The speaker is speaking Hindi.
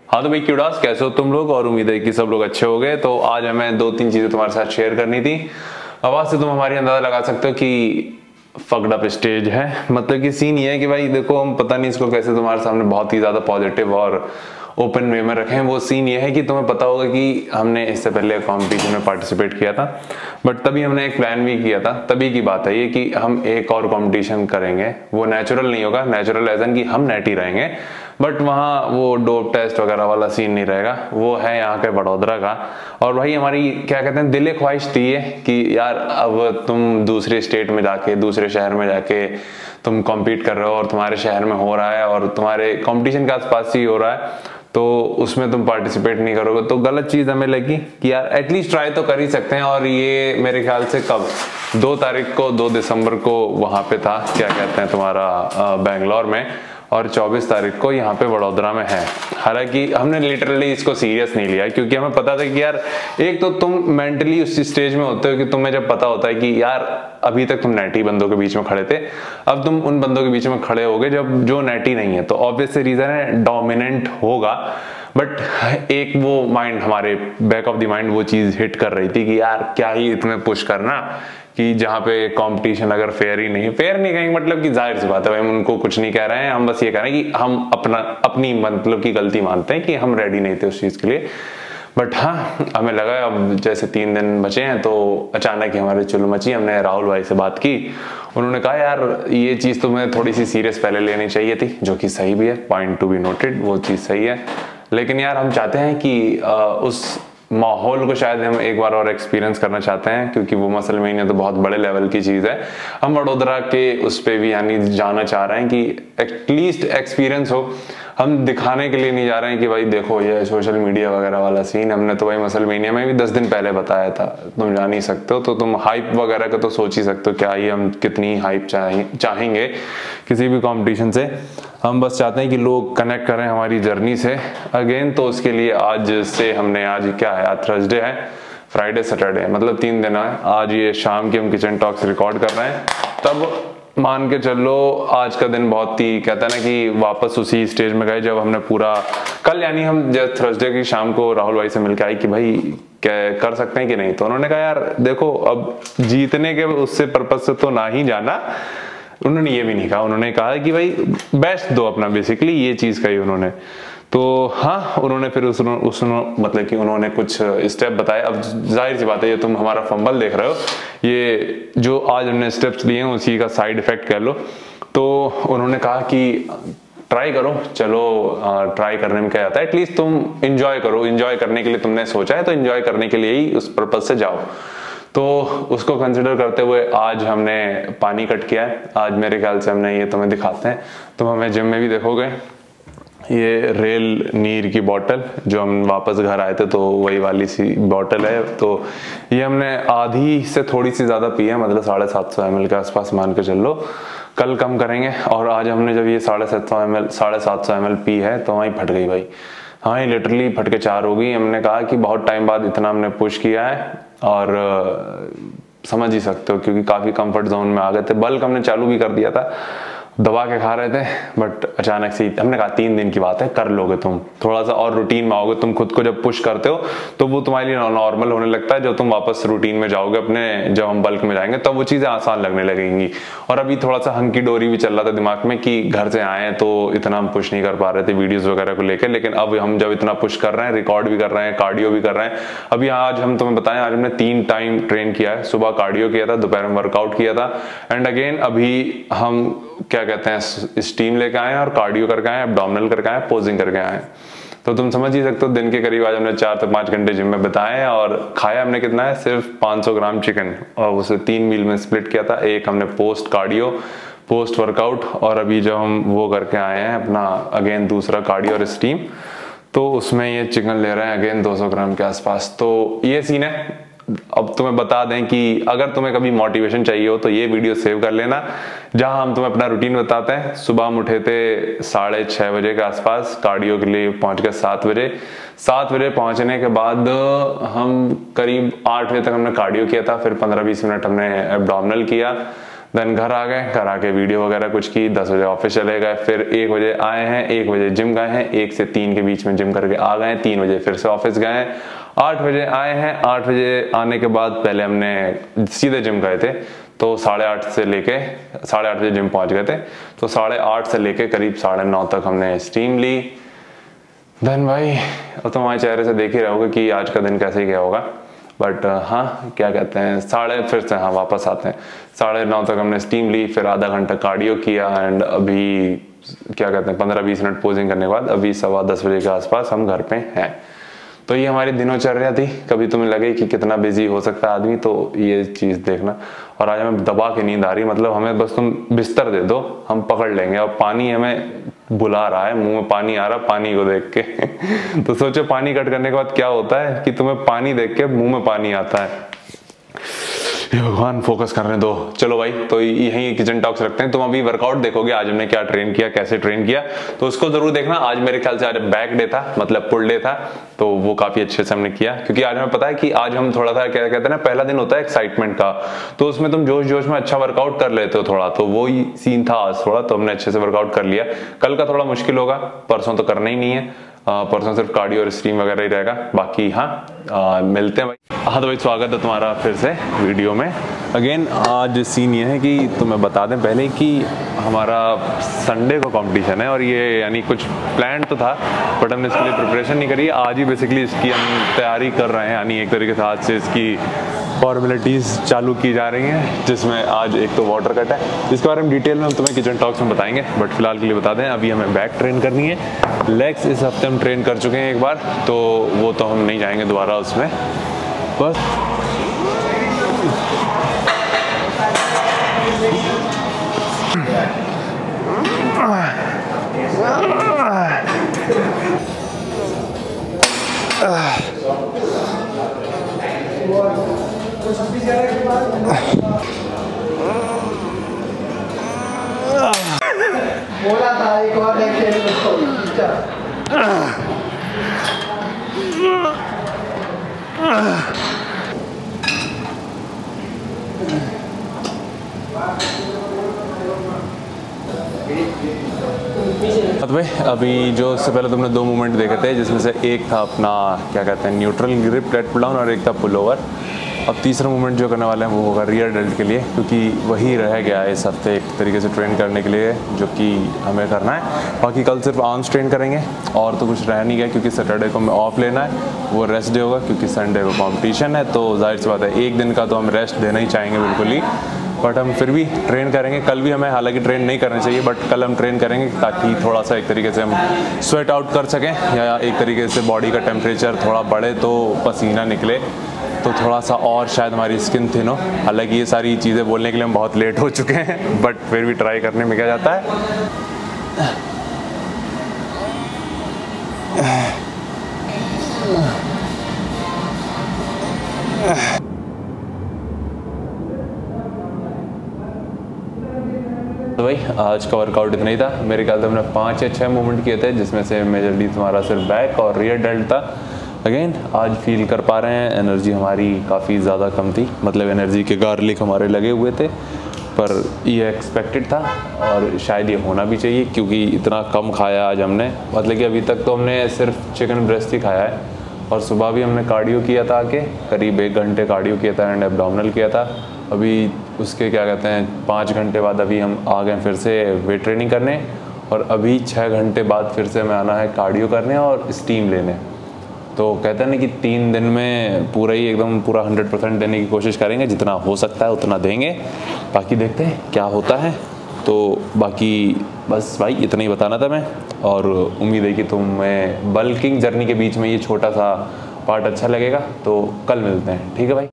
हाँ तो भाई क्यूडास, कैसे हो तुम लोग? और उम्मीद है कि सब लोग अच्छे हो गए। तो आज हमें 2-3 चीजें तुम्हारे साथ शेयर करनी थी। आवाज से तुम हमारी अंदाजा लगा सकते हो कि फक्ड अप स्टेज है। मतलब कि सीन ये है कि भाई देखो, हम पता नहीं इसको कैसे तुम्हारे सामने बहुत ही ज्यादा पॉजिटिव और ओपन वे में रखें। वो सीन ये है कि तुम्हें पता होगा कि हमने इससे पहले कॉम्पिटिशन में पार्टिसिपेट किया था, बट तभी हमने एक प्लान भी किया था। तभी की बात है ये कि हम एक और कंपटीशन करेंगे। वो नेचुरल नहीं होगा, नेचुरल एज एन कि हम नेट ही रहेंगे, बट वहाँ वो डोप टेस्ट वगैरह वाला सीन नहीं रहेगा। वो है यहाँ के वडोदरा का। और भाई हमारी क्या कहते हैं, दिले ख्वाहिश थी ये कि यार अब तुम दूसरे स्टेट में जाके, दूसरे शहर में जाके तुम कॉम्पीट कर रहे हो और तुम्हारे शहर में हो रहा है और तुम्हारे कंपटीशन के आसपास ही हो रहा है, तो उसमें तुम पार्टिसिपेट नहीं करोगे तो गलत चीज हमें लगी कि यार एटलीस्ट ट्राई तो कर ही सकते हैं। और ये मेरे ख्याल से कब 2 तारीख को, 2 दिसंबर को वहां पे था, क्या कहते हैं तुम्हारा बेंगलोर में, और 24 तारीख को यहाँ पे वडोदरा में है। हालांकि हमने लिटरली इसको सीरियस नहीं लिया क्योंकि हमें पता था कि यार एक तो तुम मेंटली उस स्टेज में होते हो कि तुम्हें जब पता होता है कि यार अभी तक तुम नेटी बंदों के बीच में खड़े थे, अब तुम उन बंदों के बीच में खड़े होगे जब जो नेटी नहीं है, तो ऑब्वियस रीजन है डोमिनेंट होगा। बट एक वो माइंड, हमारे बैक ऑफ द माइंड वो चीज हिट कर रही थी कि यार क्या ही इतने पुश करना कि जहाँ पे कंपटीशन अगर फेयर ही नहीं, फेयर नहीं कहेंगे मतलब कि जाहिर सी बात है भाई, हम उनको कुछ नहीं कह रहे हैं, हम बस ये कह रहे हैं कि हम अपनी मतलब की गलती मानते हैं कि हम रेडी नहीं थे उस चीज के लिए। बट हाँ, हमें लगा अब जैसे 3 दिन बचे हैं तो अचानक ही हमारे चुल मची। हमने राहुल भाई से बात की, उन्होंने कहा यार ये चीज तो मुझे थोड़ी सी सीरियस पहले लेनी चाहिए थी, जो कि सही भी है, पॉइंट टू बी नोटेड, वो चीज सही है। लेकिन यार हम चाहते हैं कि उस माहौल को शायद हम एक बार और एक्सपीरियंस करना चाहते हैं, क्योंकि वो मसलमेनिया तो बहुत बड़े लेवल की चीज है। हम वडोदरा के उस पे भी यानी जाना चाह रहे हैं कि एटलीस्ट एक्सपीरियंस हो। हम दिखाने के लिए नहीं जा रहे हैं कि भाई देखो ये सोशल मीडिया वगैरह वाला सीन। हमने तो भाई मसलमेनिया में भी 10 दिन पहले बताया था, तुम जान ही सकते हो, तो तुम हाइप वगैरह का तो सोच ही सकते हो क्या ही हम कितनी हाइप चाहेंगे किसी भी कंपटीशन से। हम बस चाहते हैं कि लोग कनेक्ट करें हमारी जर्नी से अगेन। तो उसके लिए आज से हमने, आज क्या है, आज थर्सडे है, फ्राइडे सैटरडे, मतलब 3 दिन है। आज ये शाम की हम किचन टॉक्स रिकॉर्ड कर रहे हैं, तब मान के चलो आज का दिन बहुत ही, कहता है ना कि वापस उसी स्टेज में गए जब हमने पूरा कल, यानी हम जब थर्सडे की शाम को राहुल भाई से मिलकर आए कि भाई क्या कर सकते हैं कि नहीं, तो उन्होंने कहा यार देखो अब जीतने के उससे पर्पज से तो ना ही जाना। उन्होंने ये भी नहीं कहा, उन्होंने कहा कि भाई बेस्ट दो अपना, बेसिकली ये चीज कही उन्होंने। तो हाँ, उन्होंने फिर मतलब कि उन्होंने कुछ स्टेप बताए। अब जाहिर सी बात है, ये तुम हमारा फंबल देख रहे हो, ये जो आज हमने स्टेप्स लिए हैं उसी का साइड इफेक्ट कह लो। तो उन्होंने कहा कि ट्राई करो, चलो ट्राई करने में क्या जाता है, एटलीस्ट तुम इंजॉय करो। इंजॉय करने के लिए तुमने सोचा है तो इंजॉय करने के लिए ही उस पर्पज से जाओ। तो उसको कंसिडर करते हुए आज हमने पानी कट किया है। आज मेरे ख्याल से हमने, ये तुम्हें दिखाते हैं, तुम हमें जिम में भी देखोगे, ये रेल नीर की बोतल जो हम वापस घर आए थे तो वही वाली सी बोतल है। तो ये हमने आधी से थोड़ी सी ज्यादा पी है, मतलब 750 ml के आसपास मान के चल लो। कल कम करेंगे। और आज हमने जब ये 750 ml पी है तो वहीं फट गई भाई। हाँ, ये लिटरली फट के 4 हो गई। हमने कहा कि बहुत टाइम बाद इतना हमने पुश किया है, और समझ ही सकते हो क्योंकि काफी कंफर्ट जोन में आ गए थे। बल्क हमने चालू भी कर दिया था, दबा के खा रहे थे, बट अचानक से हमने कहा 3 दिन की बात है, कर लोगे तुम, थोड़ा सा और रूटीन में आओगे। तुम खुद को जब पुश करते हो तो वो तुम्हारे लिए नॉर्मल होने लगता है। जब तुम वापस रूटीन में जाओगे अपने, जब हम बल्क में जाएंगे तब वो चीजें आसान लगने लगेंगी। और अभी थोड़ा सा हंकी डोरी भी चल रहा था दिमाग में कि घर से आए तो इतना हम पुश नहीं कर पा रहे थे वीडियोज वगैरह को लेकर, लेकिन अब हम जब इतना पुश कर रहे हैं, रिकॉर्ड भी कर रहे हैं, कार्डियो भी कर रहे हैं। अभी आज हम तुम्हें बताएं, आज हमने 3 टाइम ट्रेन किया है। सुबह कार्डियो किया था, दोपहर में वर्कआउट किया था, एंड अगेन अभी हम क्या कहते हैं स्टीम लेके आए और कार्डियो करके आए, एब्डोमिनल करके आए, पोजिंग करके आए। तो तुम समझ ही सकते हो दिन के करीब आज हमने 4 से 5 घंटे जिम में बिताए। और खाया हमने कितना है, सिर्फ 500 ग्राम चिकन, और उसे 3 मील में स्प्लिट किया था। एक हमने पोस्ट कार्डियो, पोस्ट वर्कआउट, और अभी जब हम वो करके आए हैं अपना अगेन दूसरा कार्डियो और स्टीम, तो उसमें ये चिकन ले रहे हैं अगेन 200 ग्राम के आसपास। तो ये सीन है। अब तुम्हें बता दें कि अगर तुम्हें कभी मोटिवेशन चाहिए हो तो ये वीडियो सेव कर लेना, जहां हम तुम्हें अपना रूटीन बताते हैं। सुबह हम उठे थे 6:30 बजे के आसपास, कार्डियो के लिए पहुंच गए 7 बजे। 7 बजे पहुंचने के बाद हम करीब 8 बजे तक हमने कार्डियो किया था, फिर 15-20 मिनट हमने एब्डोमिनल किया। देन घर आ गए, घर आके वीडियो वगैरह कुछ की, 10 बजे ऑफिस चले गए, फिर 1 बजे आए हैं, 1 बजे जिम गए हैं, 1 से 3 के बीच में जिम करके आ गए, 3 बजे फिर से ऑफिस गए हैं, 8 बजे आए हैं। 8 बजे आने के बाद पहले हमने सीधे जिम गए थे, तो 8:30 से लेके 8:30 बजे जिम पहुंच गए थे, तो 8:30 से लेके करीब 9:30 तक हमने स्टीम ली। देन भाई अब तो हमारे चेहरे से देख ही रहोगे कि आज का दिन कैसे गया होगा, बट हाँ क्या कहते हैं फिर से हाँ वापस आते हैं। 9:30 तक हमने स्टीम ली, फिर आधा घंटा कार्डियो किया, एंड अभी क्या कहते हैं 15-20 मिनट पोजिंग करने के बाद अभी 10:15 बजे के आसपास हम घर पे हैं। तो ये हमारी दिनचर्या थी। कभी तुम्हें लगे कि कितना बिजी हो सकता है आदमी, तो ये चीज देखना। और आज हमें दबा के नींद आ रही, मतलब हमें बस तुम बिस्तर दे दो हम पकड़ लेंगे, और पानी हमें बुला रहा है, मुंह में पानी आ रहा पानी को देख के तो सोचो पानी कट करने के बाद क्या होता है कि तुम्हें पानी देख के मुंह में पानी आता है। ये भगवान फोकस करने दो। चलो भाई, तो यही किचन टॉक्स रखते हैं। तुम अभी वर्कआउट देखोगे आज हमने क्या ट्रेन किया, कैसे ट्रेन किया, तो उसको जरूर देखना। आज मेरे ख्याल से आज बैक डे था, मतलब पुल डे था, तो वो काफी अच्छे से हमने किया, क्योंकि आज हमें पता है कि आज हम थोड़ा सा क्या कहते हैं ना, पहला दिन होता है एक्साइटमेंट का, तो उसमें तुम जोश जोश में अच्छा वर्कआउट कर लेते हो थोड़ा, तो वो ही सीन था आज थोड़ा, तो हमने अच्छे से वर्कआउट कर लिया। कल का थोड़ा मुश्किल होगा, परसों तो करना ही नहीं है, परसों सिर्फ कार्डियो और स्ट्रीम वगैरह ही रहेगा, बाकी हाँ मिलते हैं भाई। हाँ तो भाई स्वागत है तुम्हारा फिर से वीडियो में। अगेन आज सीन ये है कि तुम्हें बता दें पहले कि हमारा संडे को कंपटीशन है, और ये यानी कुछ प्लान तो था बट हमने इसके लिए प्रिपरेशन नहीं करी। आज ही बेसिकली इसकी हम तैयारी कर रहे हैं, यानी एक तरीके से आज से इसकी फॉर्मेलिटीज़ चालू की जा रही हैं, जिसमें आज एक तो वाटर कट है, जिसके बारे में डिटेल में हम तुम्हें किचन टॉक्स में बताएंगे, बट फिलहाल के लिए बता दें अभी हमें बैक ट्रेन करनी है। लेग्स इस हफ्ते हम ट्रेन कर चुके हैं एक बार, तो वो तो हम नहीं जाएंगे दोबारा उसमें, बस बोला था एक और तो भाई अभी जो उससे पहले तुमने 2 मूवमेंट देखे थे, जिसमें से एक था अपना क्या कहते हैं neutral grip lat pull down, और एक था पुल ओवर। अब तीसरा मूवमेंट जो करने वाले हैं वो होगा रियर डेल्ट के लिए, क्योंकि वही रह गया है इस हफ्ते एक तरीके से ट्रेन करने के लिए, जो कि हमें करना है। बाकी कल सिर्फ आर्म्स ट्रेन करेंगे, और तो कुछ रह नहीं गया, क्योंकि सैटरडे को हमें ऑफ लेना है, वो रेस्ट डे होगा, क्योंकि संडे को कॉम्पिटिशन है, तो जाहिर सी बात है एक दिन का तो हम रेस्ट देना ही चाहेंगे बिल्कुल ही, बट हम फिर भी ट्रेन करेंगे। कल भी हमें हालांकि ट्रेन नहीं करनी चाहिए, बट कल हम ट्रेन करेंगे ताकि थोड़ा सा एक तरीके से हम स्वेट आउट कर सकें, या एक तरीके से बॉडी का टेम्परेचर थोड़ा बढ़े, तो पसीना निकले, तो थोड़ा सा और शायद हमारी स्किन थिन हो। हालांकि ये सारी चीज़ें बोलने के लिए हम बहुत लेट हो चुके हैं, बट फिर भी ट्राई करने में क्या जाता है। तो भाई आज का वर्कआउट इतना ही था। मेरे ख्याल से हमने 5 या 6 मूवमेंट किए थे, जिसमें से मेजरली तुम्हारा सिर्फ बैक और रियर डेल्ट था। अगेन आज फील कर पा रहे हैं एनर्जी हमारी काफ़ी ज़्यादा कम थी, मतलब एनर्जी के गार्लिक हमारे लगे हुए थे, पर ये एक्सपेक्टेड था और शायद ये होना भी चाहिए, क्योंकि इतना कम खाया आज हमने। मतलब कि अभी तक तो हमने सिर्फ चिकन ब्रेस्ट ही खाया है, और सुबह भी हमने कार्डियो किया था आके, करीब 1 घंटे कार्डियो किया था एंड एब्डोमिनल किया था। अभी उसके क्या कहते हैं 5 घंटे बाद अभी हम आ गए फिर से वेट ट्रेनिंग करने, और अभी 6 घंटे बाद फिर से हमें आना है कार्डियो करने और स्टीम लेने। तो कहते हैं ना कि 3 दिन में पूरा ही एकदम पूरा 100% देने की कोशिश करेंगे, जितना हो सकता है उतना देंगे, बाकी देखते हैं क्या होता है। तो बाकी बस भाई इतना ही बताना था मैं, और उम्मीद है कि तुम्हें बल्किंग जर्नी के बीच में ये छोटा सा पार्ट अच्छा लगेगा। तो कल मिलते हैं, ठीक है भाई।